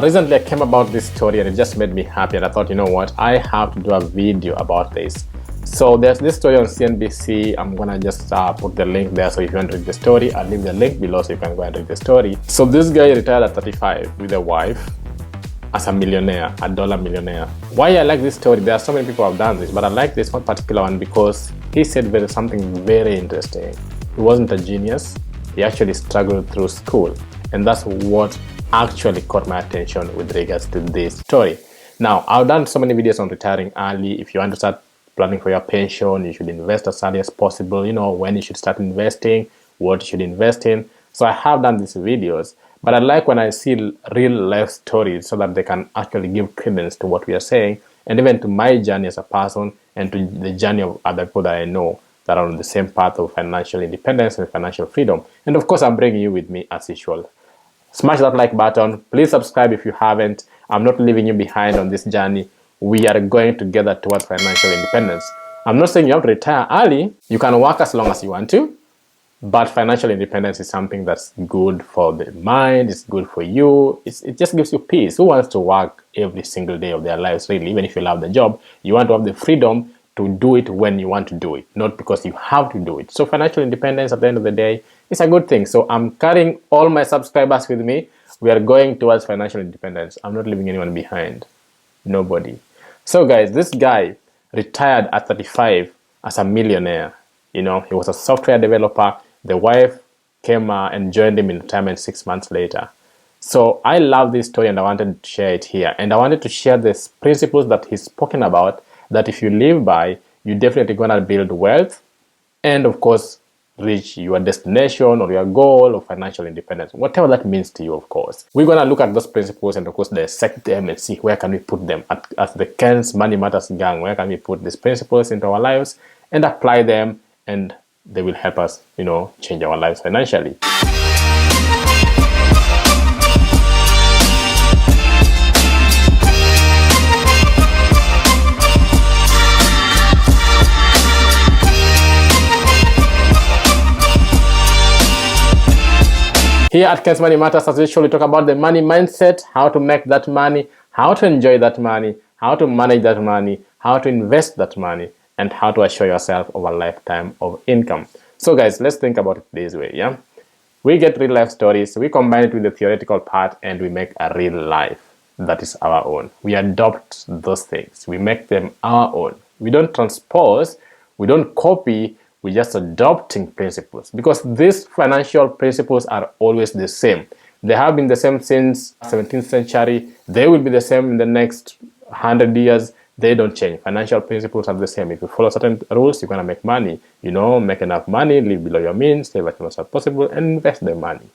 Recently I came about this story and it just made me happy, and I thought, you know what, I have to do a video about this. So there's this story on CNBC. I'm gonna just put the link there, so if you want to read the story, I'll leave the link below so you can go and read the story. So this guy retired at 35 with a wife as a millionaire, a dollar millionaire. Why I like this story, there are so many people who have done this, but I like this one particular one because he said something very interesting. He wasn't a genius, he actually struggled through school, and that's what actually caught my attention with regards to this story. Now, I've done so many videos on retiring early. If you want to start planning for your pension, you should invest as early as possible. You know, when you should start investing, what you should invest in. So I have done these videos, but I like when I see real life stories so that they can actually give credence to what we are saying, and even to my journey as a person and to the journey of other people that I know that are on the same path of financial independence and financial freedom. And of course, I'm bringing you with me as usual. Smash that like button. Please subscribe if you haven't. I'm not leaving you behind on this journey. We are going together towards financial independence. I'm not saying you have to retire early. You can work as long as you want to, but financial independence is something that's good for the mind. It's good for you. It just gives you peace. Who wants to work every single day of their lives, really? Even if you love the job, you want to have the freedom to do it when you want to do it, not because you have to do it. So financial independence at the end of the day is a good thing. So I'm carrying all my subscribers with me. We are going towards financial independence. I'm not leaving anyone behind. Nobody. So guys, this guy retired at 35 as a millionaire. You know, he was a software developer. The wife came and joined him in retirement 6 months later. So I love this story and I wanted to share it here. And I wanted to share these principles that he's spoken about, that if you live by, you're definitely gonna build wealth and of course reach your destination or your goal of financial independence, whatever that means to you. Of course, we're gonna look at those principles and of course dissect them and see where can we put them as the Ken's Money Matters gang. Where can we put these principles into our lives and apply them, and they will help us, you know, change our lives financially. Here at Ken's Money Matters, as usual, we talk about the money mindset, how to make that money, how to enjoy that money, how to manage that money, how to invest that money, and how to assure yourself of a lifetime of income. So guys, let's think about it this way, yeah? We get real life stories, we combine it with the theoretical part, and we make a real life that is our own. We adopt those things, we make them our own. We don't transpose, we don't copy, we're just adopting principles, because these financial principles are always the same. They have been the same since 17th century. They will be the same in the next 100 years. They don't change. Financial principles are the same. If you follow certain rules, you're going to make money. You know, make enough money, live below your means, save as much as possible, and invest the money.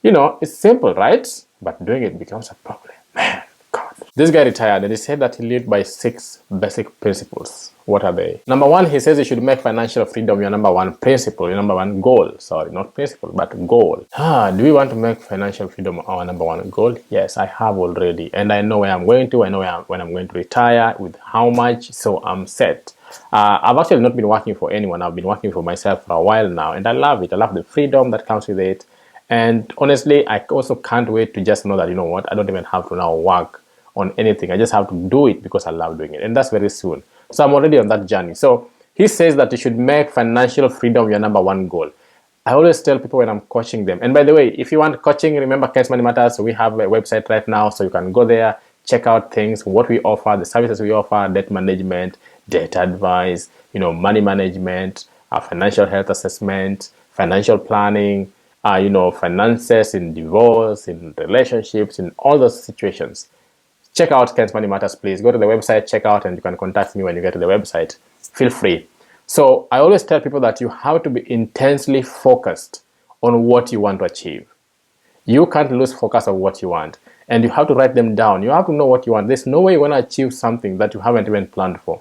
You know, it's simple, right? But doing it becomes a problem. Man, God. This guy retired and he said that he lived by 6 basic principles. What are they? Number 1, he says you should make financial freedom your number 1 principle, your number 1 goal. Sorry, not principle, but goal. Do we want to make financial freedom our number 1 goal? Yes, I have already. And I know where I'm going to. I know when I'm going to retire, with how much, so I'm set. I've actually not been working for anyone. I've been working for myself for a while now, and I love it. I love the freedom that comes with it. And honestly, I also can't wait to just know that, you know what, I don't even have to now work on anything. I just have to do it because I love doing it. And that's very soon. So I'm already on that journey. So he says that you should make financial freedom your number 1 goal. I always tell people when I'm coaching them. And by the way, if you want coaching, remember Ken's Money Matters. We have a website right now, so you can go there, check out things, what we offer, the services we offer, debt management, debt advice, you know, money management, financial health assessment, financial planning, you know, finances in divorce, in relationships, in all those situations. Check out Ken's Money Matters, please. Go to the website, check out, and you can contact me when you get to the website. Feel free. So I always tell people that you have to be intensely focused on what you want to achieve. You can't lose focus on what you want. And you have to write them down. You have to know what you want. There's no way you're going to achieve something that you haven't even planned for.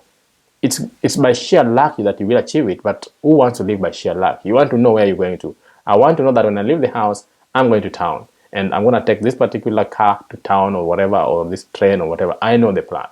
It's by sheer luck that you will achieve it, but who wants to live by sheer luck? You want to know where you're going to. I want to know that when I leave the house, I'm going to town. And I'm going to take this particular car to town or whatever, or this train or whatever. I know the plan.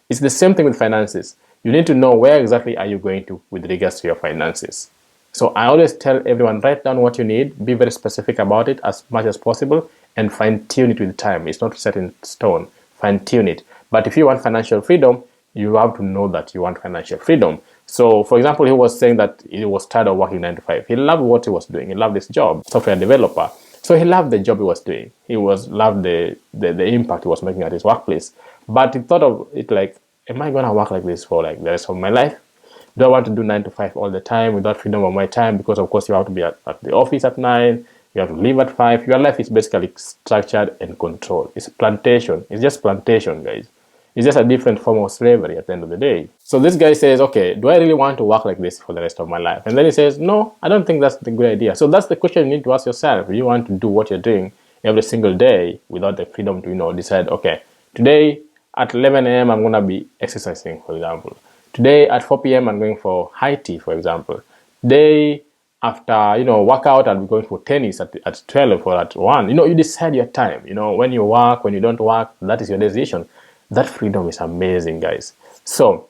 It's the same thing with finances. You need to know where exactly are you going to with regards to your finances. So I always tell everyone, write down what you need, be very specific about it as much as possible, and fine-tune it with time. It's not set in stone. Fine-tune it. But if you want financial freedom, you have to know that you want financial freedom. So, for example, he was saying that he was tired of working 9 to 5. He loved what he was doing. He loved his job, software developer. So he loved the job he was doing. He loved the impact he was making at his workplace. But he thought of it like, am I going to work like this for like the rest of my life? Do I want to do 9 to 5 all the time without freedom of my time? Because of course you have to be at the office at 9. You have to leave at 5. Your life is basically structured and controlled. It's plantation. It's just plantation, guys. It's just a different form of slavery at the end of the day. So this guy says, okay, do I really want to work like this for the rest of my life? And then he says, no, I don't think that's the good idea. So that's the question you need to ask yourself. You want to do what you're doing every single day without the freedom to, decide, okay, today at 11 a.m. I'm going to be exercising, for example. Today at 4 p.m. I'm going for high tea, for example. Today after, workout, I'll be going for tennis at 12 or at 1. You decide your time. When you work, when you don't work, that is your decision. That freedom is amazing, guys. So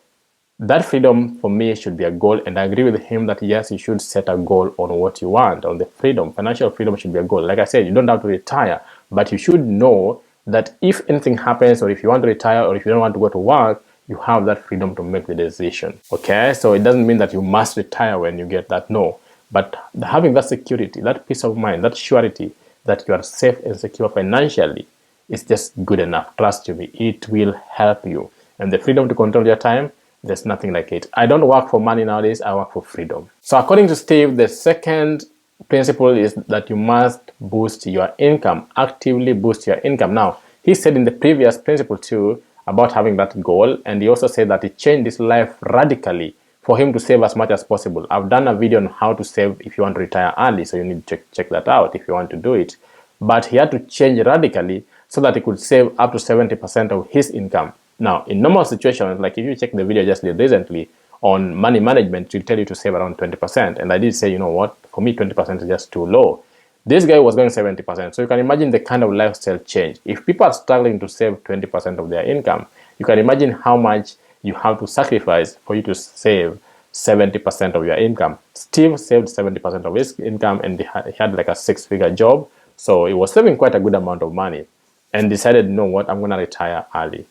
that freedom for me should be a goal, and I agree with him that yes, you should set a goal on what you want, on the freedom. Financial freedom should be a goal. Like I said, you don't have to retire, but you should know that if anything happens, or if you want to retire, or if you don't want to go to work, you have that freedom to make the decision. Okay, so it doesn't mean that you must retire when you get that, no. But having that security, that peace of mind, that surety that you are safe and secure financially, it's just good enough. Trust me, it will help you. And the freedom to control your time, there's nothing like it. I don't work for money nowadays, I work for freedom. So according to Steve, the second principle is that you must boost your income, actively boost your income. Now, he said in the previous principle too about having that goal, and he also said that it changed his life radically for him to save as much as possible. I've done a video on how to save if you want to retire early, so you need to check that out if you want to do it. But he had to change radically so that he could save up to 70% of his income. Now, in normal situations, like if you check the video I just did recently on money management, it will tell you to save around 20%. And I did say, you know what, for me 20% is just too low. This guy was going 70%. So you can imagine the kind of lifestyle change. If people are struggling to save 20% of their income, you can imagine how much you have to sacrifice for you to save 70% of your income. Steve saved 70% of his income, and he had like a 6-figure job. So he was saving quite a good amount of money, and decided, you know what, I'm going to retire early.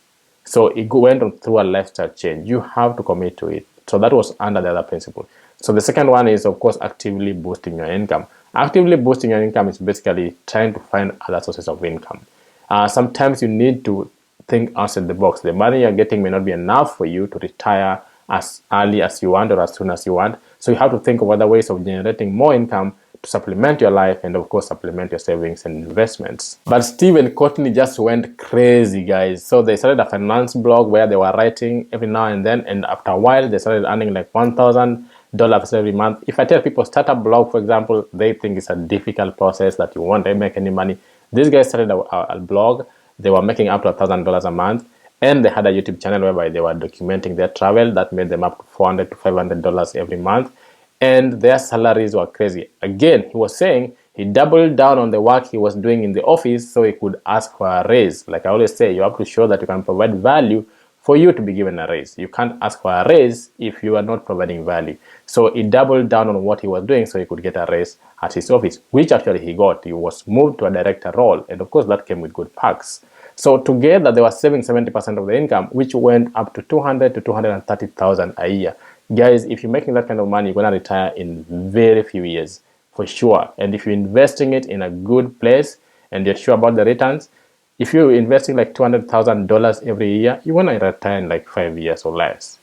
So he went through a lifestyle change. You have to commit to it. So that was under the other principle. So the second one is, of course, actively boosting your income. Actively boosting your income is basically trying to find other sources of income. Sometimes you need to think outside the box. The money you're getting may not be enough for you to retire as early as you want or as soon as you want. So you have to think of other ways of generating more income to supplement your life and, of course, supplement your savings and investments. But Steve and Courtney just went crazy, guys. So they started a finance blog where they were writing every now and then, and after a while they started earning like $1,000 every month. If I tell people start a blog, for example, they think it's a difficult process that you won't make any money. These guys started a blog. They were making up to $1,000 a month, and they had a YouTube channel whereby they were documenting their travel. That made them up to $400 to $500 every month. And their salaries were crazy. Again, he was saying he doubled down on the work he was doing in the office so he could ask for a raise. Like I always say, you have to show that you can provide value for you to be given a raise. You can't ask for a raise if you are not providing value. So he doubled down on what he was doing so he could get a raise at his office, which actually he got. He was moved to a director role, and of course that came with good perks. So together they were saving 70% of the income, which went up to $200,000 to $230,000 a year. Guys, if you're making that kind of money, you're going to retire in very few years, for sure. And if you're investing it in a good place and you're sure about the returns, if you're investing like $200,000 every year, you're going to retire in like 5 years or less,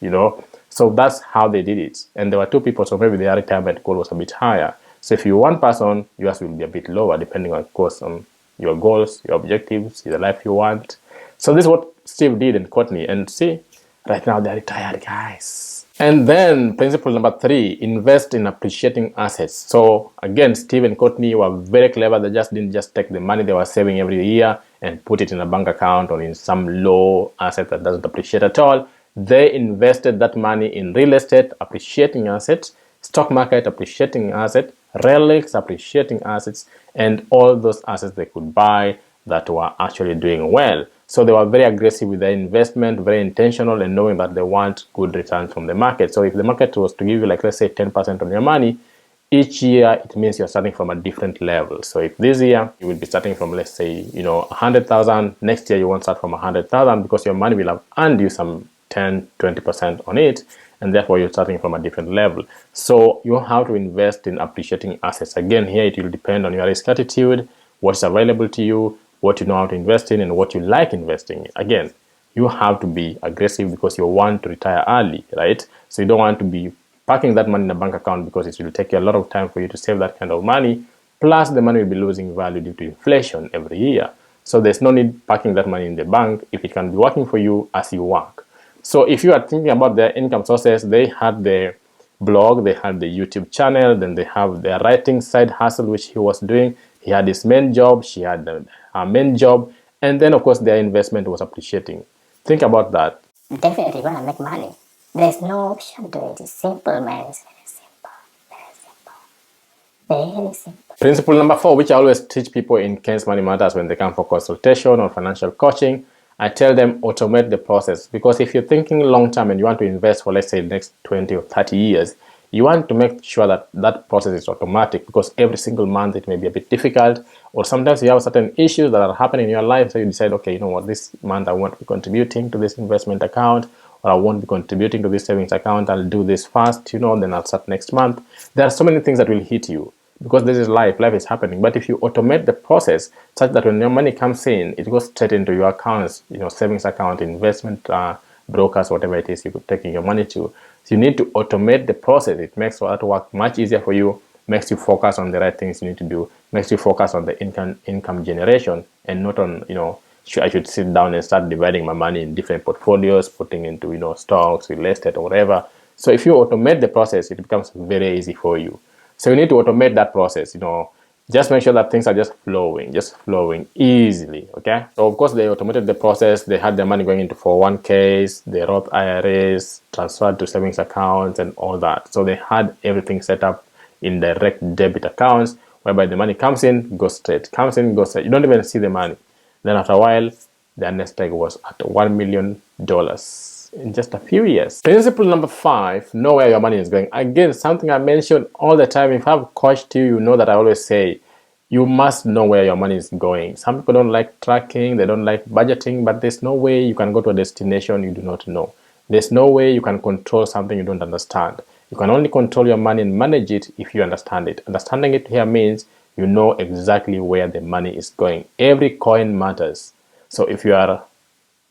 So that's how they did it. And there were 2 people, so maybe their retirement goal was a bit higher. So if you're one person, yours will be a bit lower, depending on, of course, on your goals, your objectives, the life you want. So this is what Steve did and Courtney. And see, right now they're retired, guys. And then principle number 3, invest in appreciating assets. So again, Steve and Courtney were very clever. They just didn't just take the money they were saving every year and put it in a bank account or in some low asset that doesn't appreciate at all. They invested that money in real estate, appreciating assets, stock market, appreciating asset, relics, appreciating assets, and all those assets they could buy that were actually doing well. So they were very aggressive with their investment, very intentional, and knowing that they want good returns from the market. So if the market was to give you, like, let's say 10% on your money, each year it means you're starting from a different level. So if this year you will be starting from, let's say, 100,000, next year you won't start from 100,000 because your money will have earned you some 10-20% on it, and therefore you're starting from a different level. So you have to invest in appreciating assets. Again, here it will depend on your risk attitude, what's available to you, what you know how to invest in, and what you like investing in. Again, you have to be aggressive because you want to retire early, right? So you don't want to be parking that money in a bank account because it will take you a lot of time for you to save that kind of money. Plus, the money will be losing value due to inflation every year. So there's no need parking that money in the bank if it can be working for you as you work. So if you are thinking about their income sources, they had the blog, they had the YouTube channel, then they have their writing side hustle, which he was doing. He had his main job, she had her main job, and then of course their investment was appreciating. Think about that. Definitely you want to make money. There's no option to it. It's simple, man. It's very simple. Very simple. Very simple. Principle number 4, which I always teach people in Ken's Money Matters when they come for consultation or financial coaching, I tell them automate the process. Because if you're thinking long term and you want to invest for, let's say, the next 20 or 30 years, you want to make sure that that process is automatic, because every single month it may be a bit difficult, or sometimes you have certain issues that are happening in your life, so you decide, okay, you know what, this month I won't be contributing to this investment account, or I won't be contributing to this savings account, I'll do this first, then I'll start next month. There are so many things that will hit you, because this is life is happening. But if you automate the process such that when your money comes in, it goes straight into your accounts, savings account, investment brokers, whatever it is you're taking your money to. So you need to automate the process. It makes that work much easier for you, makes you focus on the right things you need to do, makes you focus on the income generation, and not on, I should sit down and start dividing my money in different portfolios, putting into, stocks, real estate, or whatever. So if you automate the process, it becomes very easy for you. So you need to automate that process, just make sure that things are just flowing easily, okay? So of course they automated the process. They had their money going into 401ks, the Roth IRAs, transferred to savings accounts and all that. So they had everything set up in direct debit accounts, whereby the money comes in, goes straight, comes in, goes straight. You don't even see the money. Then after a while, their nest egg was at $1 million. In just a few years. Principle number 5, know where your money is going. Again, something I mention all the time. If I've coached you, you know that I always say you must know where your money is going. Some people don't like tracking, they don't like budgeting, but there's no way you can go to a destination you do not know. There's no way you can control something you don't understand. You can only control your money and manage it if you understand it. Understanding it here means you know exactly where the money is going. Every coin matters. So if you are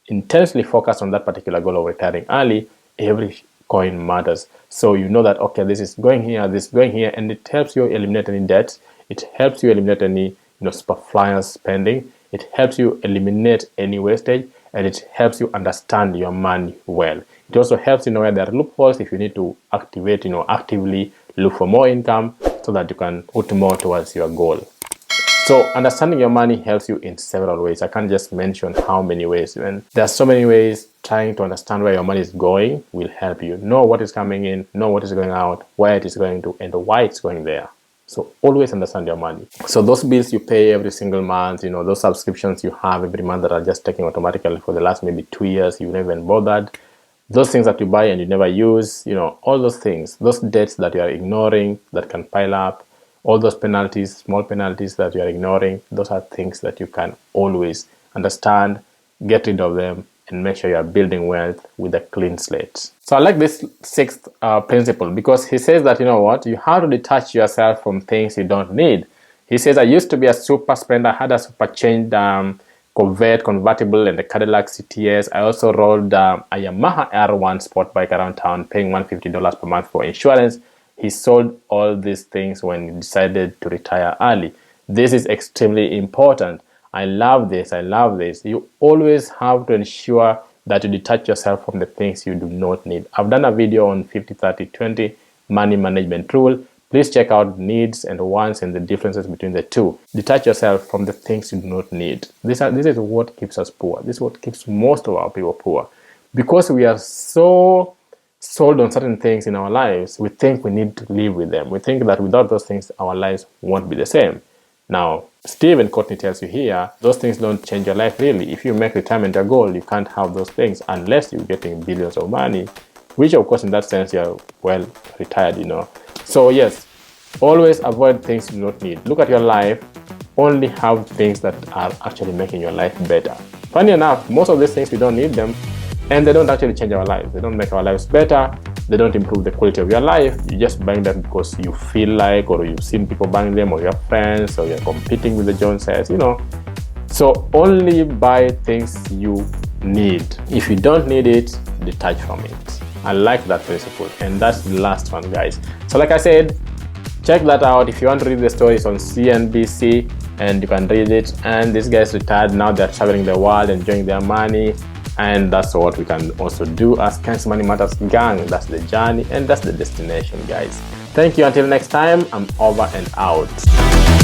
intensely focused on that particular goal of retiring early, every coin matters. So you know that, okay, this is going here, this is going here, and it helps you eliminate any debt. It helps you eliminate any superfluous spending. It helps you eliminate any wastage, and it helps you understand your money well. It also helps you know where there are loopholes if you need to activate, actively look for more income so that you can put more towards your goal. So understanding your money helps you in several ways. I can't just mention how many ways. And there are so many ways. Trying to understand where your money is going will help you know what is coming in, know what is going out, where it is going to, and why it's going there. So always understand your money. So those bills you pay every single month, those subscriptions you have every month that are just taking automatically for the last maybe 2 years, you've never even bothered. Those things that you buy and you never use, all those things, those debts that you are ignoring that can pile up, all those penalties, small penalties that you are ignoring, those are things that you can always understand, get rid of them, and make sure you are building wealth with a clean slate. So I like this 6th principle, because he says that, you have to detach yourself from things you don't need. He says, I used to be a super spender. I had a super changed Corvette convertible and a Cadillac CTS. I also rolled a Yamaha R1 sport bike around town, paying $150 per month for insurance. He sold all these things when he decided to retire early. This is extremely important. I love this. You always have to ensure that you detach yourself from the things you do not need. I've done a video on 50-30-20 money management rule. Please check out needs and wants and the differences between the two. Detach yourself from the things you do not need. This is what keeps us poor. This is what keeps most of our people poor. Because we are so sold on certain things in our lives, we think we need to live with them. We think that without those things, our lives won't be the same. Now, Stephen Courtney tells you here, those things don't change your life really. If you make retirement a goal, you can't have those things unless you're getting billions of money, which of course in that sense you're well retired, So yes, Always avoid things you do not need. Look at your life, only have things that are actually making your life better. Funny enough, most of these things we don't need them, and they don't actually change our lives. They don't make our lives better. They don't improve the quality of your life. You just buying them because you feel like, or you've seen people buying them, or your friends, or you're competing with the Joneses, you know. So only buy things you need. If you don't need it, detach from it. I like that principle, and that's the last one, guys. So like I said, check that out. If you want to read the stories on CNBC, and you can read it. And these guys retired, now they're traveling the world, enjoying their money. And that's what we can also do as Ken's Money Matters gang. That's the journey and that's the destination, guys. Thank you. Until next time, I'm over and out.